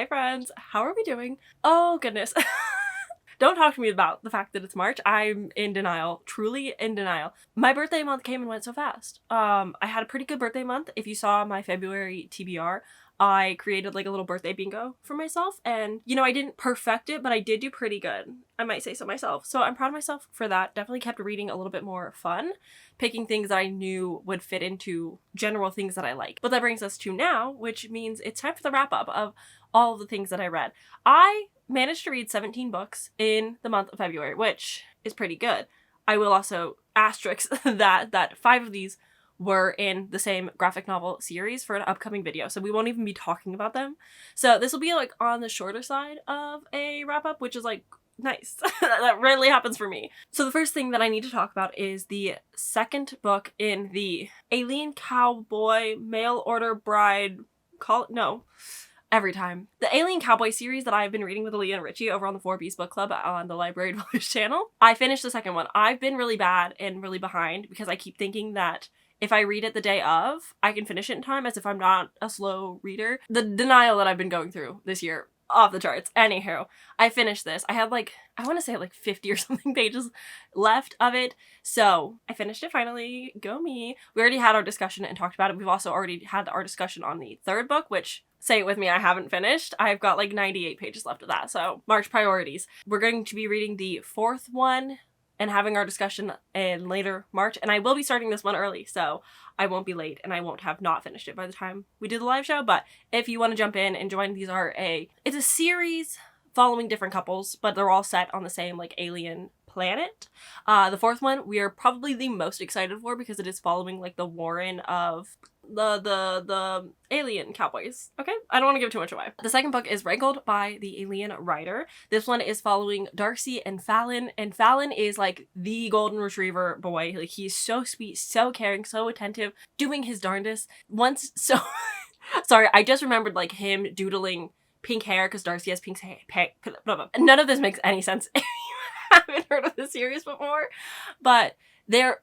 Hi friends, how are we doing? Oh goodness. Don't talk to me about the fact that it's March. I'm in denial, truly in denial. My birthday month came and went so fast. I had a pretty good birthday month. If you saw my February TBR, I created like a little birthday bingo for myself, and you know, I didn't perfect it, but I did do pretty good. I might say so myself. So I'm proud of myself for that. Definitely kept reading a little bit more fun, picking things that I knew would fit into general things that I like. But that brings us to now, which means it's time for the wrap up of all of the things that I read. I managed to read 17 books in the month of February, which is pretty good. I will also asterisk that 5 of these were in the same graphic novel series for an upcoming video, so we won't even be talking about them. So this will be like on the shorter side of a wrap up, which is like nice. That rarely happens for me. So the first thing that I need to talk about is the second book in the Alien Cowboy Mail Order Bride every time. The Alien Cowboy series that I've been reading with Aaliyah and Richie over on the 4Bs Book Club on the Library Dwellers channel. I finished the second one. I've been really bad and really behind because I keep thinking that if I read it the day of, I can finish it in time, as if I'm not a slow reader. The denial that I've been going through this year, off the charts. Anywho, I finished this. I had like, I want to say like 50 or something pages left of it. So I finished it finally. Go me. We already had our discussion and talked about it. We've also already had our discussion on the third book, which, say it with me, I haven't finished. I've got like 98 pages left of that. So March priorities. We're going to be reading the fourth one and having our discussion in later March. And I will be starting this one early, so I won't be late and I won't have not finished it by the time we do the live show. But if you want to jump in and join, it's a series following different couples, but they're all set on the same like alien planet. The fourth one we are probably the most excited for because it is following like the Warren of the alien cowboys. Okay, I don't want to give too much away. The second book is Wrangled by the Alien Rider. This one is following Darcy and Fallon is like the golden retriever boy. Like, he's so sweet, so caring, so attentive, doing his darndest. Sorry, I just remembered like him doodling pink hair because Darcy has pink hair. None of this makes any sense if you haven't heard of the series before, but the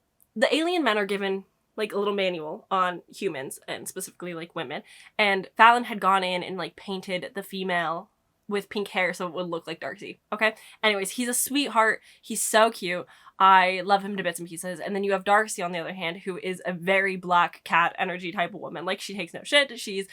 alien men are given like a little manual on humans and specifically like women, and Fallon had gone in and like painted the female with pink hair so it would look like Darcy. Okay, anyways, he's a sweetheart, he's so cute, I love him to bits and pieces. And then you have Darcy on the other hand, who is a very black cat energy type of woman. Like, she takes no shit. She's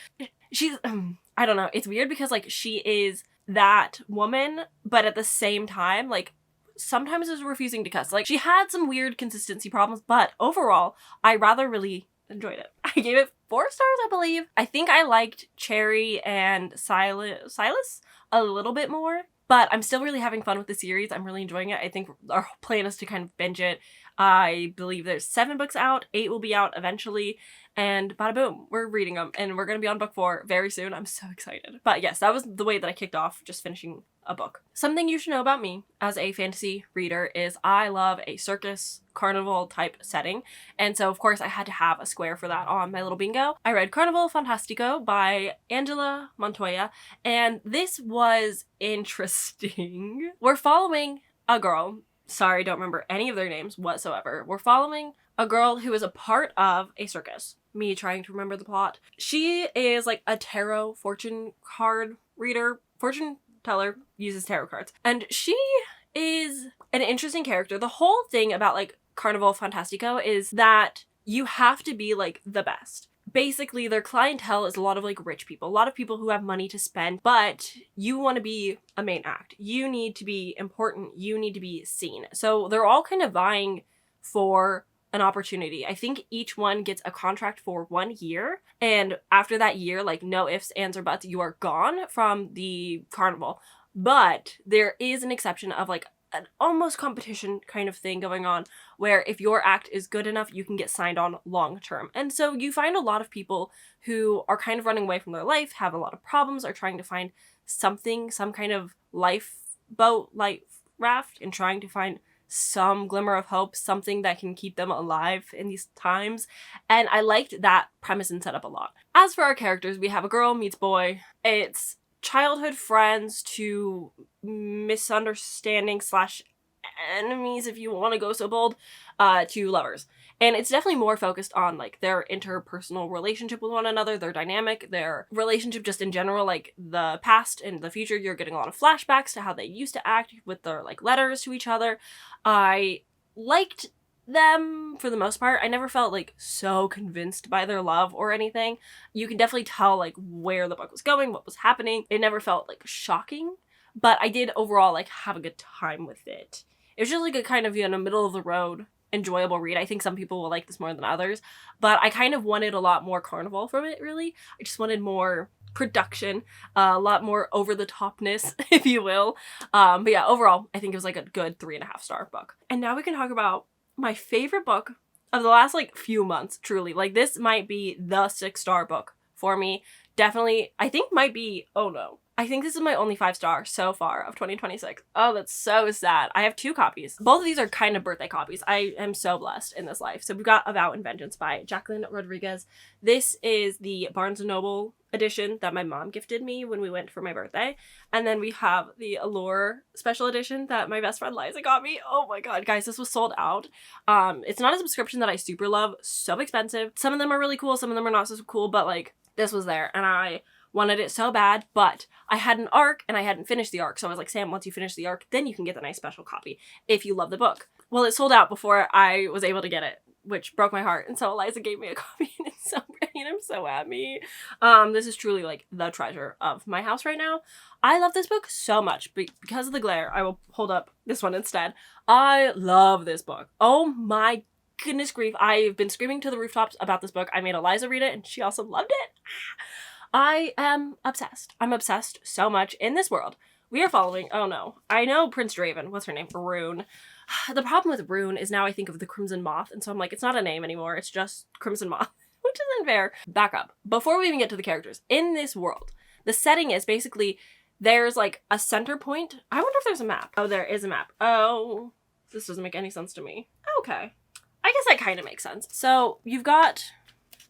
I don't know, it's weird because like she is that woman, but at the same time like sometimes is refusing to cuss. Like, she had some weird consistency problems, but overall, I rather really enjoyed it. I gave it 4 stars, I believe. I think I liked Cherry and Silas a little bit more, but I'm still really having fun with the series. I'm really enjoying it. I think our plan is to kind of binge it. I believe there's 7 books out, 8 will be out eventually, and bada boom, we're reading them, and we're gonna be on book 4 very soon. I'm so excited. But yes, that was the way that I kicked off, just finishing a book. Something you should know about me as a fantasy reader is I love a circus carnival type setting, and so of course I had to have a square for that on my little bingo. I read Carnival Fantastico by Angela Montoya, and this was interesting. We're following a girl. Sorry, don't remember any of their names whatsoever. We're following a girl who is a part of a circus. Me trying to remember the plot. She is like a tarot fortune card reader, fortune teller, uses tarot cards. And she is an interesting character. The whole thing about like Carnival Fantastico is that you have to be like the best. Basically, their clientele is a lot of like rich people, a lot of people who have money to spend, but you want to be a main act. You need to be important. You need to be seen. So they're all kind of vying for an opportunity. I think each one gets a contract for 1 year, and after that year, like, no ifs, ands, or buts, you are gone from the carnival. But there is an exception of like an almost competition kind of thing going on, where if your act is good enough, you can get signed on long term. And so you find a lot of people who are kind of running away from their life, have a lot of problems, are trying to find something, some kind of lifeboat, life raft, and trying to find some glimmer of hope, something that can keep them alive in these times. And I liked that premise and setup a lot. As for our characters, we have a girl meets boy. It's childhood friends to misunderstanding / enemies, if you want to go so bold, to lovers. And it's definitely more focused on like their interpersonal relationship with one another, their dynamic, their relationship just in general, like the past and the future. You're getting a lot of flashbacks to how they used to act with their like letters to each other. I liked them for the most part. I never felt like so convinced by their love or anything. You can definitely tell like where the book was going, what was happening. It never felt like shocking, but I did overall like have a good time with it. It was just like a kind of, middle of the road, enjoyable read. I think some people will like this more than others, but I kind of wanted a lot more carnival from it, really. I just wanted more production, a lot more over the topness, if you will. But yeah, overall, I think it was like a good 3.5-star book. And now we can talk about my favorite book of the last like few months, truly. Like this might be the 6-star book for me. Definitely, I think might be, oh no. I think this is my only 5-star so far of 2026. Oh, that's so sad. I have 2 copies. Both of these are kind of birthday copies. I am so blessed in this life. So we've got A Vow and Vengeance by Jacqueline Rodriguez. This is the Barnes & Noble edition that my mom gifted me when we went for my birthday. And then we have the Allure special edition that my best friend Liza got me. Oh my god, guys, this was sold out. It's not a subscription that I super love. So expensive. Some of them are really cool. Some of them are not so cool. But like, this was there. And I wanted it so bad, but I had an arc and I hadn't finished the arc. So I was like, Sam, once you finish the arc, then you can get the nice special copy if you love the book. Well, it sold out before I was able to get it, which broke my heart. And so Eliza gave me a copy and it's so pretty and I'm so happy. This is truly like the treasure of my house right now. I love this book so much because of the glare. I will hold up this one instead. I love this book. Oh my goodness grief. I've been screaming to the rooftops about this book. I made Eliza read it and she also loved it. I am obsessed. I'm obsessed so much in this world. We are following, oh no, I know Prince Draven. What's her name? Rune. The problem with Rune is now I think of the Crimson Moth, and so I'm like, it's not a name anymore. It's just Crimson Moth, which isn't fair. Back up. Before we even get to the characters, in this world, the setting is basically there's like a center point. I wonder if there's a map. Oh, there is a map. Oh, this doesn't make any sense to me. Okay. I guess that kind of makes sense. So you've got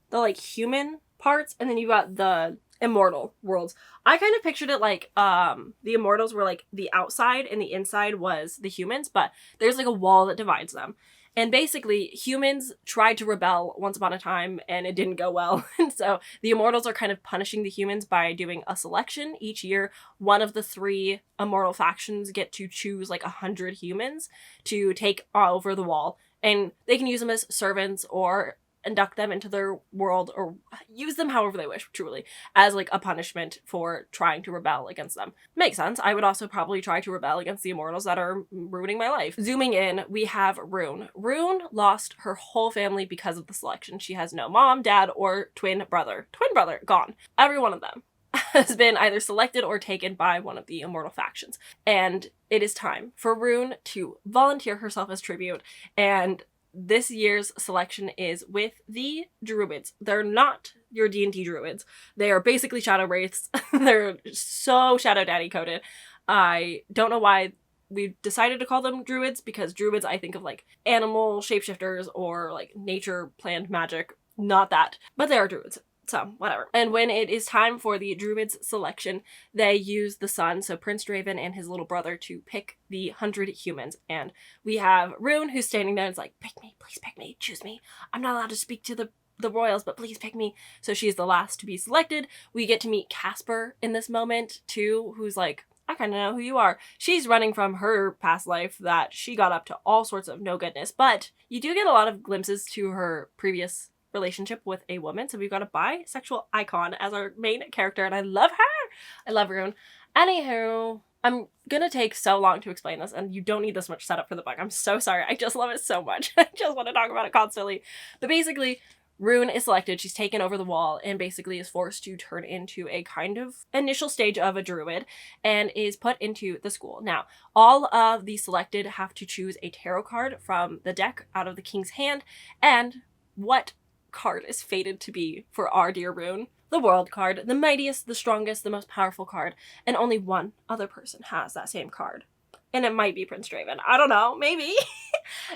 the like human parts, and then you got the immortal worlds. I kind of pictured it like the immortals were like the outside and the inside was the humans, but there's like a wall that divides them. And basically humans tried to rebel once upon a time and it didn't go well. And so the immortals are kind of punishing the humans by doing a selection each year. One of the 3 immortal factions get to choose like 100 humans to take over the wall, and they can use them as servants or induct them into their world or use them however they wish, truly, as like a punishment for trying to rebel against them. Makes sense. I would also probably try to rebel against the immortals that are ruining my life. Zooming in, we have Rune. Rune lost her whole family because of the selection. She has no mom, dad, or twin brother. Twin brother, gone. Every one of them has been either selected or taken by one of the immortal factions. And it is time for Rune to volunteer herself as tribute, and this year's selection is with the druids. They're not your D&D druids. They are basically shadow wraiths. They're so shadow daddy coded. I don't know why we decided to call them druids, because druids I think of like animal shapeshifters or like nature plant magic. Not that. But they are druids. So, whatever. And when it is time for the druids selection, they use the sun, so Prince Draven and his little brother, to pick the 100 humans. And we have Rune, who's standing there and is like, pick me, please pick me, choose me. I'm not allowed to speak to the royals, but please pick me. So she's the last to be selected. We get to meet Casper in this moment, too, who's like, I kind of know who you are. She's running from her past life that she got up to all sorts of no goodness, but you do get a lot of glimpses to her previous relationship with a woman. So we've got a bisexual icon as our main character, and I love her. I love Rune. Anywho, I'm gonna take so long to explain this, and you don't need this much setup for the book. I'm so sorry. I just love it so much. I just want to talk about it constantly. But basically, Rune is selected. She's taken over the wall and basically is forced to turn into a kind of initial stage of a druid and is put into the school. Now, all of the selected have to choose a tarot card from the deck out of the king's hand, and what card is fated to be for our dear Rune? The World card, the mightiest, the strongest, the most powerful card, and only one other person has that same card. And it might be Prince Draven. I don't know, maybe.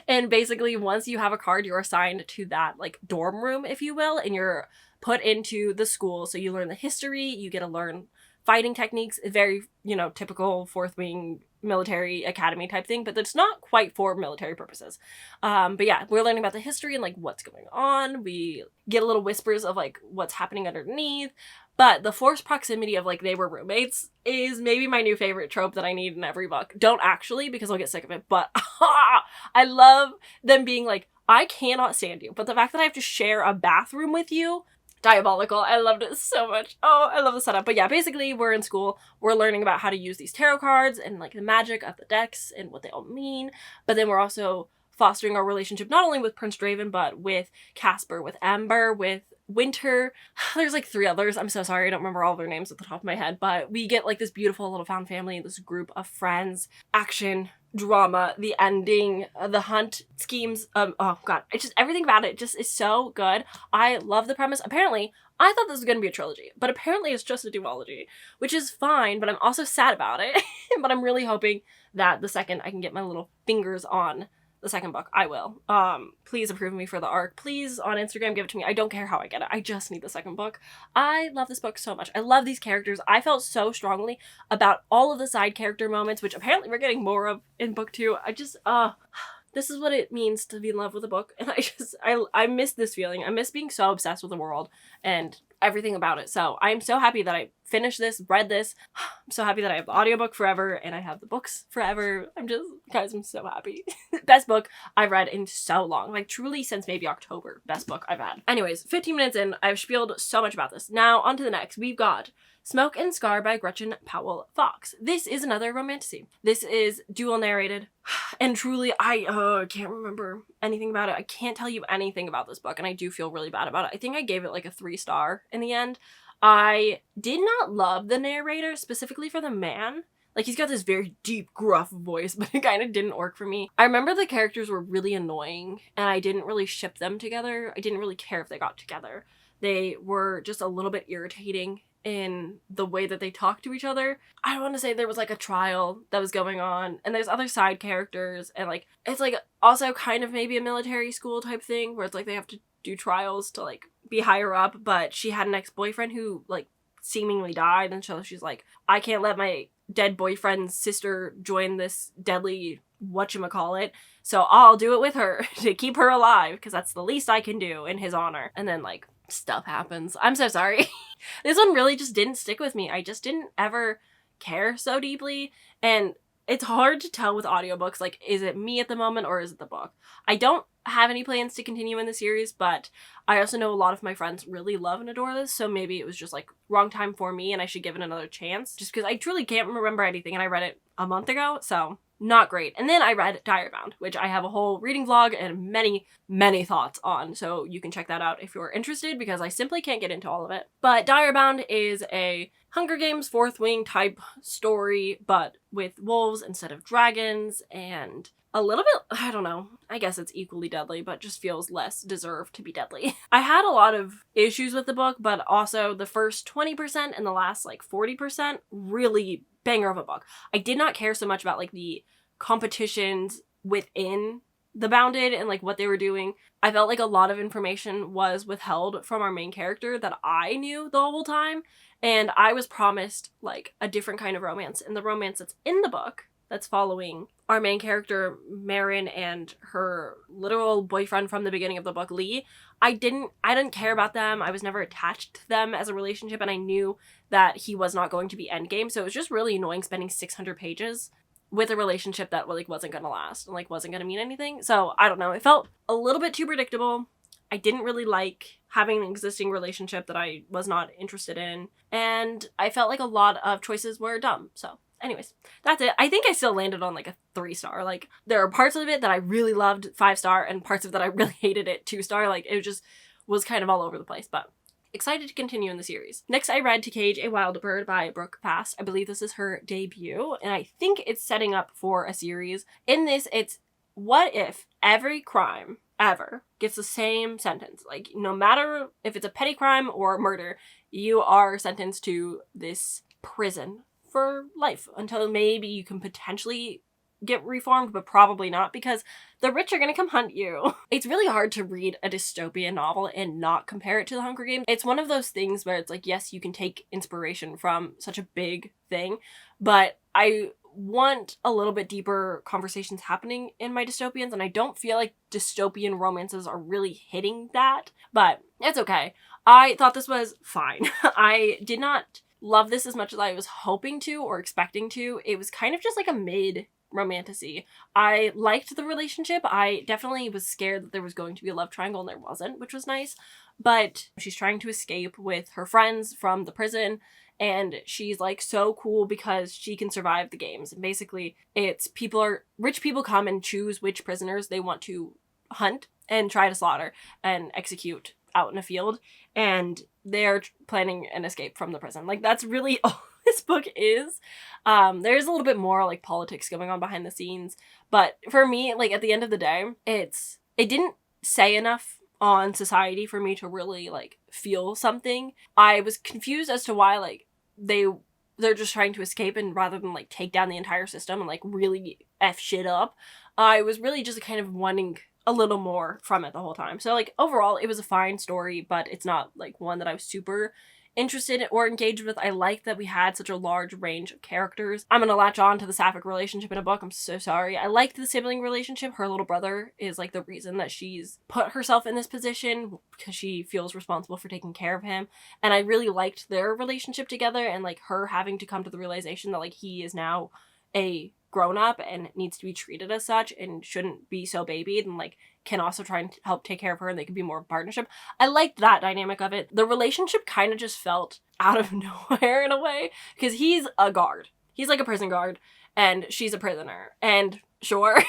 And basically, once you have a card, you're assigned to that like dorm room, if you will, and you're put into the school. So you learn the history, you get to learn fighting techniques, very, typical 4th wing military academy type thing, but it's not quite for military purposes. But yeah, we're learning about the history and like what's going on. We get a little whispers of like what's happening underneath. But the forced proximity of like they were roommates is maybe my new favorite trope that I need in every book. Don't actually, because I'll get sick of it, but I love them being like, I cannot stand you, but the fact that I have to share a bathroom with you, diabolical. I loved it so much. Oh, I love the setup. But yeah, basically we're in school. We're learning about how to use these tarot cards and like the magic of the decks and what they all mean. But then we're also fostering our relationship not only with Prince Draven, but with Casper, with Amber, with Winter. There's like 3 others. I'm so sorry. I don't remember all their names at the top of my head. But we get like this beautiful little found family, this group of friends, action, drama, the ending, the hunt schemes. Oh god, it's just everything about it just is so good. I love the premise. Apparently, I thought this was going to be a trilogy, but apparently it's just a duology, which is fine, but I'm also sad about it. But I'm really hoping that the second I can get my little fingers on the second book, I will. Please approve me for the arc. Please, on Instagram, give it to me. I don't care how I get it. I just need the second book. I love this book so much. I love these characters. I felt so strongly about all of the side character moments, which apparently we're getting more of in book 2. This is what it means to be in love with a book. And I miss this feeling. I miss being so obsessed with the world and everything about it. So I'm so happy that I finished this, read this. I'm so happy that I have the audiobook forever and I have the books forever. Guys, I'm so happy. Best book I've read in so long. Like truly since maybe October. Best book I've had. Anyways, 15 minutes in, I've spieled so much about this. Now on to the next. We've got Smoke and Scar by Gretchen Powell Fox. This is another romantasy. This is dual narrated. And truly, I can't remember anything about it. I can't tell you anything about this book, and I do feel really bad about it. I think I gave it like a 3-star in the end. I did not love the narrator, specifically for the man. Like, he's got this very deep, gruff voice, but it kind of didn't work for me. I remember the characters were really annoying, and I didn't really ship them together. I didn't really care if they got together. They were just a little bit irritating in the way that they talk to each other. I want to say there was like a trial that was going on and there's other side characters and like it's like also kind of maybe a military school type thing where it's like they have to do trials to like be higher up, but she had an ex-boyfriend who like seemingly died and so she's like, I can't let my dead boyfriend's sister join this deadly whatchamacallit, so I'll do it with her to keep her alive because that's the least I can do in his honor. And then like stuff happens. I'm so sorry. This one really just didn't stick with me. I just didn't ever care so deeply. And it's hard to tell with audiobooks, like, is it me at the moment or is it the book? I don't have any plans to continue in the series, but I also know a lot of my friends really love and adore this, so maybe it was just, like, wrong time for me and I should give it another chance, just because I truly can't remember anything and I read it a month ago, so not great. And then I read Diary-bound, which I have a whole reading vlog and many, many thoughts on, so you can check that out if you're interested, because I simply can't get into all of it. But Diary-bound is a Hunger Games Fourth Wing type story, but with wolves instead of dragons, and a little bit, I don't know, I guess it's equally deadly, but just feels less deserved to be deadly. I had a lot of issues with the book, but also the first 20% and the last like 40% really banger of a book. I did not care so much about like the competitions within the Bounded and like what they were doing. I felt like a lot of information was withheld from our main character that I knew the whole time, and I was promised like a different kind of romance, and the romance that's in the book that's following our main character Marin and her literal boyfriend from the beginning of the book, Lee, I didn't care about them. I was never attached to them as a relationship, and I knew that he was not going to be endgame, so it was just really annoying spending 600 pages with a relationship that like wasn't gonna last and like wasn't gonna mean anything. So I don't know, it felt a little bit too predictable. I didn't really like having an existing relationship that I was not interested in, and I felt like a lot of choices were dumb. So anyways, that's it. I think I still landed on like a 3-star. Like there are parts of it that I really loved 5-star and parts of that I really hated it 2-star. Like it just was kind of all over the place, but excited to continue in the series. Next, I read To Cage a Wild Bird by Brooke Fast. I believe this is her debut, and I think it's setting up for a series. In this, it's what if every crime ever gets the same sentence? Like, no matter if it's a petty crime or murder, you are sentenced to this prison for life until maybe you can potentially get reformed, but probably not, because the rich are gonna come hunt you. It's really hard to read a dystopian novel and not compare it to the Hunger Games. It's one of those things where it's like, yes, you can take inspiration from such a big thing, but I want a little bit deeper conversations happening in my dystopians, and I don't feel like dystopian romances are really hitting that, but it's okay. I thought this was fine. I did not love this as much as I was hoping to or expecting to. It was kind of just like a mid romantasy. I liked the relationship. I definitely was scared that there was going to be a love triangle and there wasn't, which was nice. But she's trying to escape with her friends from the prison, and she's like so cool because she can survive the games. And basically it's rich people come and choose which prisoners they want to hunt and try to slaughter and execute out in a field, and they're planning an escape from the prison. Like, that's really all this book is. There's a little bit more like politics going on behind the scenes, but for me, like, at the end of the day, it didn't say enough on society for me to really like feel something. I was confused as to why like they're just trying to escape, and rather than like take down the entire system and like really F shit up, I was really just kind of wanting a little more from it the whole time. So like overall it was a fine story, but it's not like one that I was super interested or engaged with. I like that we had such a large range of characters. I'm gonna latch on to the sapphic relationship in a book. I'm so sorry. I liked the sibling relationship. Her little brother is like the reason that she's put herself in this position, because she feels responsible for taking care of him. And I really liked their relationship together, and like her having to come to the realization that like he is now a grown-up and needs to be treated as such and shouldn't be so babied, and like can also try and help take care of her, and they can be more partnership. I liked that dynamic of it. The relationship kind of just felt out of nowhere in a way, because he's a guard. He's like a prison guard, and she's a prisoner. And sure,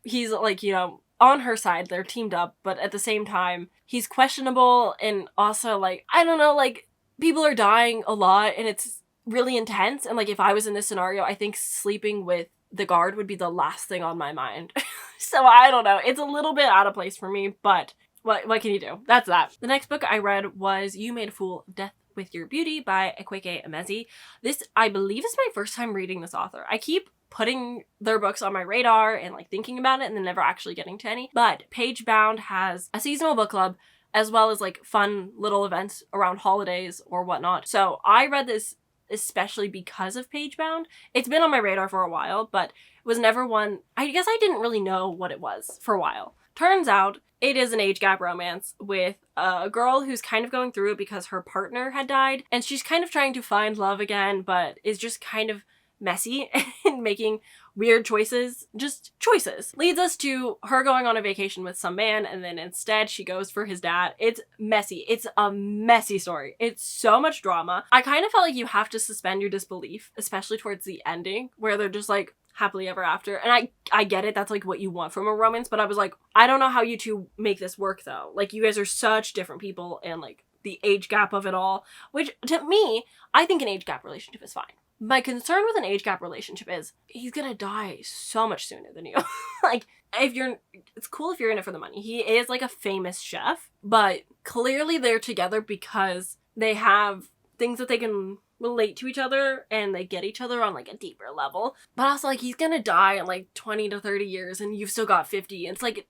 he's like, you know, on her side, they're teamed up, but at the same time, he's questionable, and also like, I don't know, like, people are dying a lot, and it's really intense. And like, if I was in this scenario, I think sleeping with the guard would be the last thing on my mind. So I don't know. It's a little bit out of place for me, but what can you do? That's that. The next book I read was You Made a Fool of Death with Your Beauty by Ekweke Emezi. This, I believe, is my first time reading this author. I keep putting their books on my radar and like thinking about it and then never actually getting to any. But Page Bound has a seasonal book club as well as like fun little events around holidays or whatnot. So I read this especially because of Page Bound. It's been on my radar for a while, but it was never one, I guess I didn't really know what it was for a while. Turns out it is an age gap romance with a girl who's kind of going through it because her partner had died, and she's kind of trying to find love again, but is just kind of messy and making weird choices. Just choices. Leads us to her going on a vacation with some man, and then instead she goes for his dad. It's messy. It's a messy story. It's so much drama. I kind of felt like you have to suspend your disbelief, especially towards the ending, where they're just like happily ever after. And I get it, that's like what you want from a romance, but I was like, I don't know how you two make this work though. Like, you guys are such different people, and like the age gap of it all, which to me, I think an age gap relationship is fine. My concern with an age gap relationship is he's gonna die so much sooner than you. Like, it's cool if you're in it for the money. He is like a famous chef, but clearly they're together because they have things that they can relate to each other and they get each other on like a deeper level. But also, like, he's gonna die in like 20 to 30 years and you've still got 50. And it's like,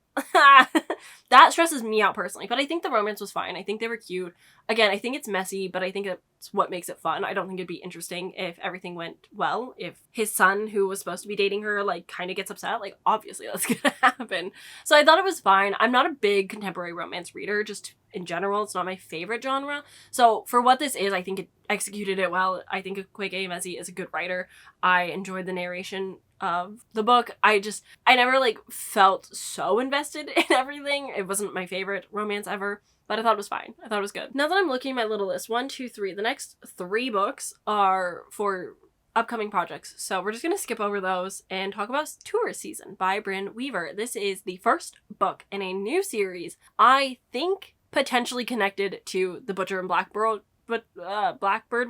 that stresses me out personally. But I think the romance was fine. I think they were cute. Again, I think it's messy, but I think it's what makes it fun. I don't think it'd be interesting if everything went well. If his son, who was supposed to be dating her, like kind of gets upset, like obviously that's gonna happen. So I thought it was fine. I'm not a big contemporary romance reader, just in general. It's not my favorite genre. So for what this is, I think it executed it well. I think Ekweke Emezi is a good writer. I enjoyed the narration of the book. I never like felt so invested in everything. It wasn't my favorite romance ever, but I thought it was fine. I thought it was good. Now that I'm looking at my little list, 1, 2, 3, the next 3 books are for upcoming projects. So we're just going to skip over those and talk about Tourist Season by Brynne Weaver. This is the first book in a new series, I think potentially connected to the Butcher and Blackbird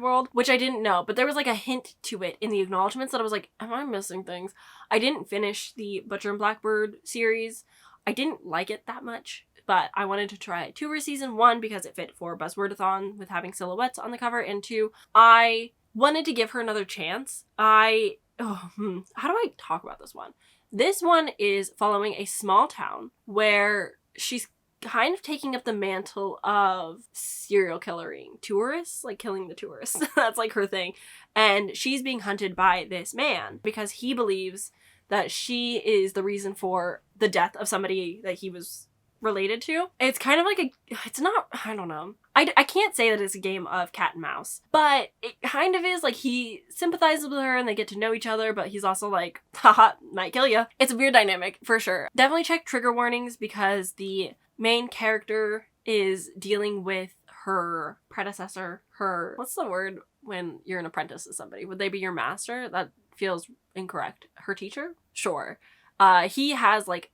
world, which I didn't know, but there was like a hint to it in the acknowledgements that I was like, am I missing things? I didn't finish the Butcher and Blackbird series. I didn't like it that much, but I wanted to try Tourist Season 1 because it fit for Buzzwordathon with having silhouettes on the cover, and 2, I wanted to give her another chance. How do I talk about this one? This one is following a small town where she's kind of taking up the mantle of serial killering tourists, like killing the tourists. That's like her thing. And she's being hunted by this man because he believes that she is the reason for the death of somebody that he was related to. It's kind of like it's not, I don't know. I can't say that it's a game of cat and mouse, but it kind of is. Like, he sympathizes with her and they get to know each other, but he's also like, haha, might kill ya. It's a weird dynamic for sure. Definitely check trigger warnings because the main character is dealing with her predecessor, what's the word when you're an apprentice to somebody? Would they be your master? That feels incorrect. Her teacher? Sure. He has like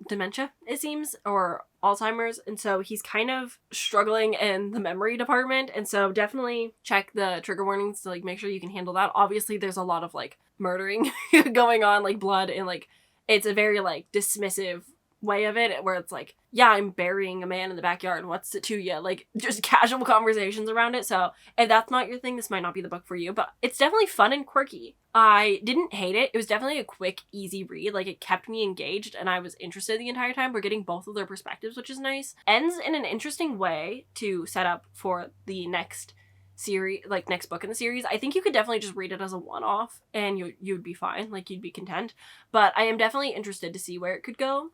dementia, it seems, or Alzheimer's, and so he's kind of struggling in the memory department, and so definitely check the trigger warnings to like make sure you can handle that. Obviously there's a lot of like murdering going on, like blood, and like it's a very like dismissive way of it where it's like, yeah, I'm burying a man in the backyard, what's it to you? Like, just casual conversations around it. So if that's not your thing, this might not be the book for you, but it's definitely fun and quirky. I didn't hate it. It was definitely a quick, easy read. Like, it kept me engaged and I was interested the entire time. We're getting both of their perspectives, which is nice. Ends in an interesting way to set up for the next series, like next book in the series. I think you could definitely just read it as a one-off and you would be fine. Like, you'd be content. But I am definitely interested to see where it could go.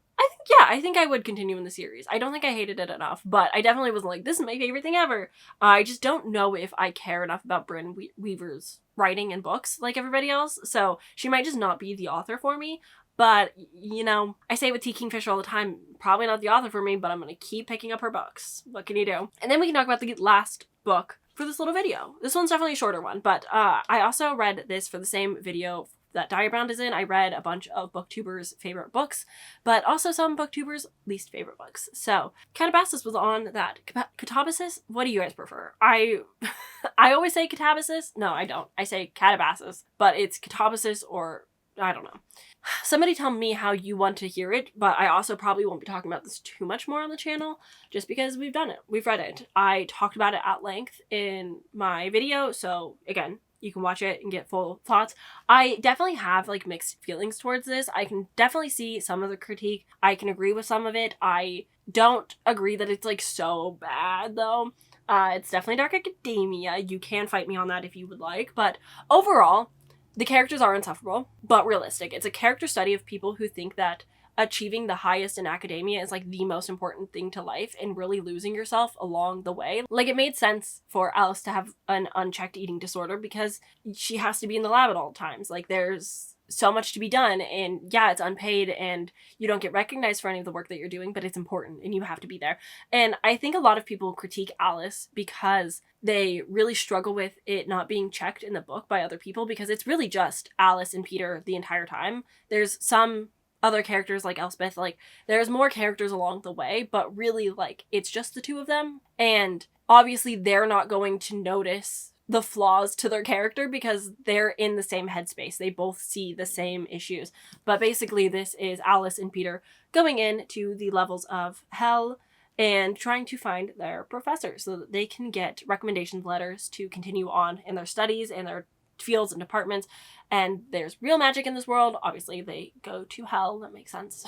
I think I would continue in the series. I don't think I hated it enough, but I definitely wasn't like, this is my favorite thing ever. I just don't know if I care enough about Bryn Weaver's writing and books like everybody else, so she might just not be the author for me. But, you know, I say with T. Kingfisher all the time, probably not the author for me, but I'm going to keep picking up her books. What can you do? And then we can talk about the last book for this little video. This one's definitely a shorter one, but I also read this for the same video that Diabound is in. I read a bunch of booktubers' favorite books, but also some booktubers' least favorite books. So Catabasis was on that. Catabasis? What do you guys prefer? I always say Catabasis. No, I don't. I say Catabasis, but it's Catabasis or I don't know. Somebody tell me how you want to hear it, but I also probably won't be talking about this too much more on the channel just because we've done it. We've read it. I talked about it at length in my video, so again, you can watch it and get full thoughts. I definitely have like mixed feelings towards this. I can definitely see some of the critique. I can agree with some of it. I don't agree that it's like so bad though. It's definitely dark academia. You can fight me on that if you would like, but overall, the characters are insufferable, but realistic. It's a character study of people who think that achieving the highest in academia is like the most important thing to life and really losing yourself along the way. Like, it made sense for Alice to have an unchecked eating disorder because she has to be in the lab at all times. Like, there's so much to be done, and yeah, it's unpaid and you don't get recognized for any of the work that you're doing, but it's important and you have to be there. And I think a lot of people critique Alice because they really struggle with it not being checked in the book by other people, because it's really just Alice and Peter the entire time. There's some other characters like Elspeth, like there's more characters along the way, but really like it's just the two of them, and obviously they're not going to notice the flaws to their character because they're in the same headspace. They both see the same issues. But basically this is Alice and Peter going into the levels of hell and trying to find their professor so that they can get recommendation letters to continue on in their studies and their fields and departments. And there's real magic in this world. Obviously they go to hell. That makes sense.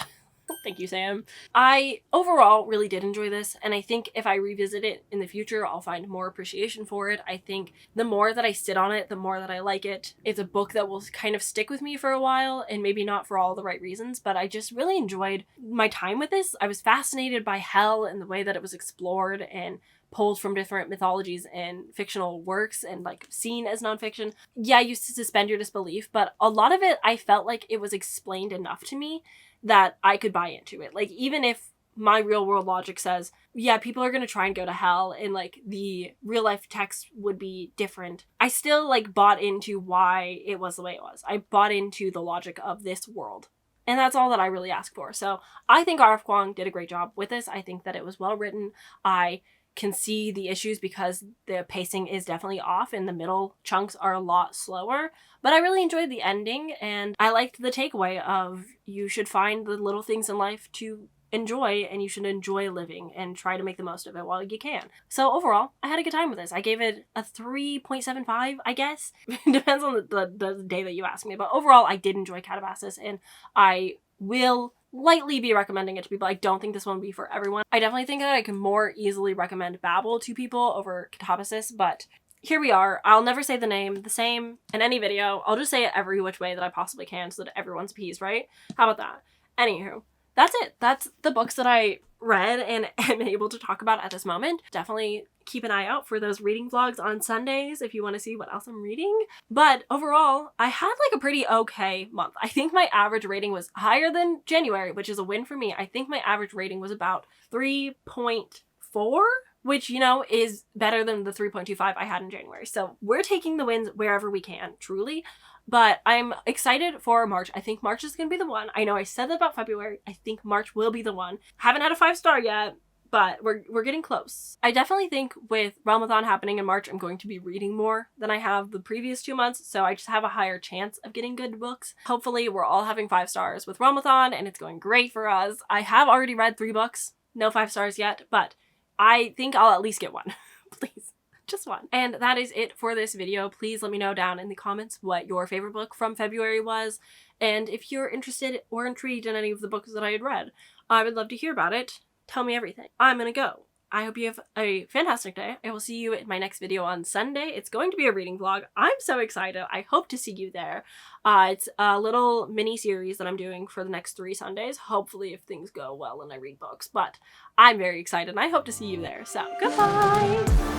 Thank you, Sam. I overall really did enjoy this, and I think if I revisit it in the future, I'll find more appreciation for it. I think the more that I sit on it, the more that I like it. It's a book that will kind of stick with me for a while, and maybe not for all the right reasons, but I just really enjoyed my time with this. I was fascinated by hell and the way that it was explored and pulled from different mythologies and fictional works and like seen as nonfiction. Yeah, you suspend your disbelief, but a lot of it I felt like it was explained enough to me that I could buy into it. Like, even if my real world logic says, yeah, people are going to try and go to hell and like the real life text would be different, I still like bought into why it was the way it was. I bought into the logic of this world. And that's all that I really ask for. So I think R.F. Kuang did a great job with this. I think that it was well written. I can see the issues because the pacing is definitely off and the middle chunks are a lot slower, but I really enjoyed the ending, and I liked the takeaway of you should find the little things in life to enjoy, and you should enjoy living and try to make the most of it while you can. So overall, I had a good time with this. I gave it a 3.75, I guess. It depends on the day that you ask me, but overall I did enjoy Catabasis, and I will lightly be recommending it to people. I don't think this one will be for everyone. I definitely think that I can more easily recommend Babbel to people over Katabasis, but here we are. I'll never say the name the same in any video. I'll just say it every which way that I possibly can so that everyone's appeased, right? How about that? Anywho, that's it. That's the books that I read and am able to talk about at this moment. Definitely keep an eye out for those reading vlogs on Sundays if you want to see what else I'm reading. But overall, I had like a pretty okay month. I think my average rating was higher than January, which is a win for me. I think my average rating was about 3.4, which, you know, is better than the 3.25 I had in January. So we're taking the wins wherever we can, truly. But I'm excited for March. I think March is going to be the one. I know I said that about February. I think March will be the one. Haven't had a 5-star yet, but we're getting close. I definitely think with Ramadan happening in March, I'm going to be reading more than I have the previous 2 months, so I just have a higher chance of getting good books. Hopefully we're all having 5 stars with Ramadan and it's going great for us. I have already read 3 books, no 5 stars yet, but I think I'll at least get one. Please. Just one. And that is it for this video. Please let me know down in the comments what your favorite book from February was. And if you're interested or intrigued in any of the books that I had read, I would love to hear about it. Tell me everything. I'm gonna go. I hope you have a fantastic day. I will see you in my next video on Sunday. It's going to be a reading vlog. I'm so excited. I hope to see you there. It's a little mini series that I'm doing for the next 3 Sundays. Hopefully if things go well and I read books. But I'm very excited and I hope to see you there. So goodbye!